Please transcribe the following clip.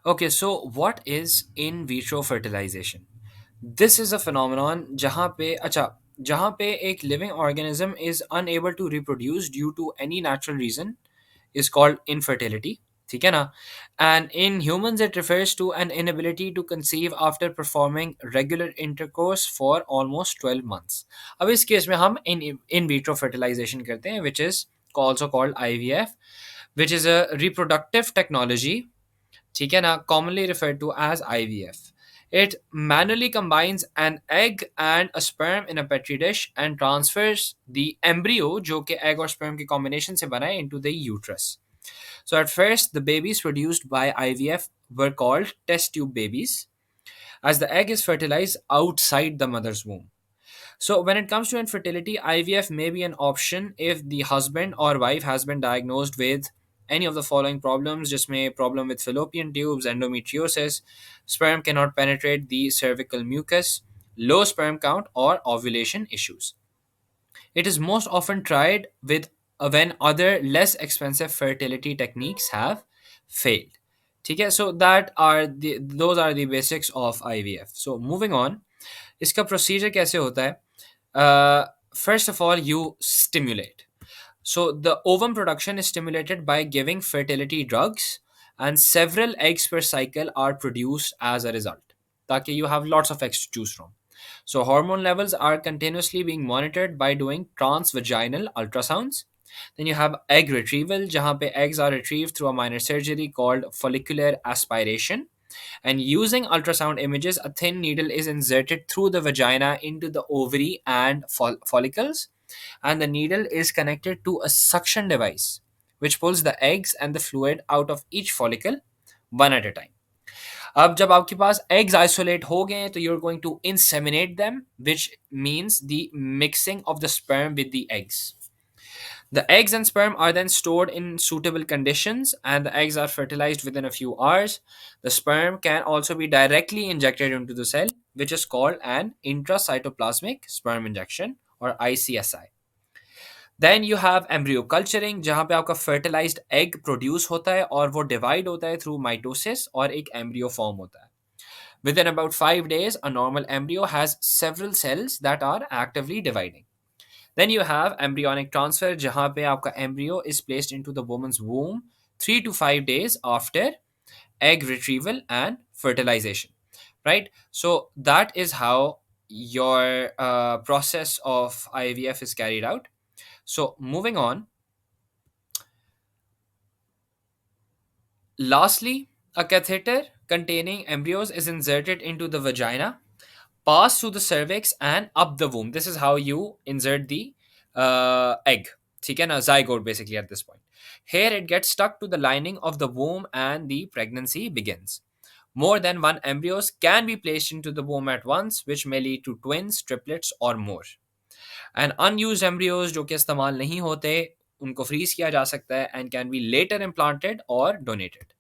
Okay, so what is in vitro fertilization? This is a phenomenon जहाँ पे एक living organism is unable to reproduce due to any natural reason is called infertility. ठीक है ना? And in humans it refers to an inability to conceive after performing regular intercourse for almost 12 months. अब इस case में हम in vitro fertilization करते हैं, which is also called IVF, which is a reproductive technology, ठीक है ना, commonly referred to as IVF. It manually combines an egg and a sperm in a petri dish and transfers the embryo, जो कि egg और sperm के combination से बना है, into the uterus. So at first, the babies produced by IVF were called test tube babies, as the egg is fertilized outside the mother's womb. So, when it comes to infertility, IVF may be an option if the husband or wife has been diagnosed with any of the following problems, just may problem with fallopian tubes, endometriosis, sperm cannot penetrate the cervical mucus, low sperm count, or ovulation issues. It is most often tried with when other less expensive fertility techniques have failed. Okay, so that are the those are the basics of IVF. So moving on, इसका procedure कैसे होता है? First of all, you stimulate. So the ovum production is stimulated by giving fertility drugs, and several eggs per cycle are produced as a result. ताकि you have lots of eggs to choose from. So hormone levels are continuously being monitored by doing transvaginal ultrasounds. Then you have egg retrieval, जहाँ पे eggs are retrieved through a minor surgery called follicular aspiration. And using ultrasound images, a thin needle is inserted through the vagina into the ovary and follicles, and the needle is connected to a suction device, which pulls the eggs and the fluid out of each follicle one at a time. अब जब आपके पास eggs isolate हो गए हैं, तो you're going to inseminate them, which means the mixing of the sperm with the eggs. The eggs and sperm are then stored in suitable conditions, and the eggs are fertilized within a few hours. The sperm can also be directly injected into the cell, which is called an intracytoplasmic sperm injection or ICSI. Then you have embryo culturing, जहाँ पे आपका fertilized egg produce होता है और वो divide होता है through mitosis और एक embryo form होता है. Within about 5 days, a normal embryo has several cells that are actively dividing. Then you have embryonic transfer, जहाँ पे आपका embryo is placed into the woman's womb 3 to 5 days after egg retrieval and fertilization. Right? So that is how your process of IVF is carried out. So moving on, lastly, a catheter containing embryos is inserted into the vagina, pass through the cervix and up the womb. This is how you insert the egg. ठीक है ना, zygote basically at this point. Here it gets stuck to the lining of the womb and the pregnancy begins. More than one embryos can be placed into the womb at once, which may lead to twins, triplets or more. And unused embryos जो कि इस्तेमाल नहीं होते, उनको freeze किया जा सकता है and can be later implanted or donated.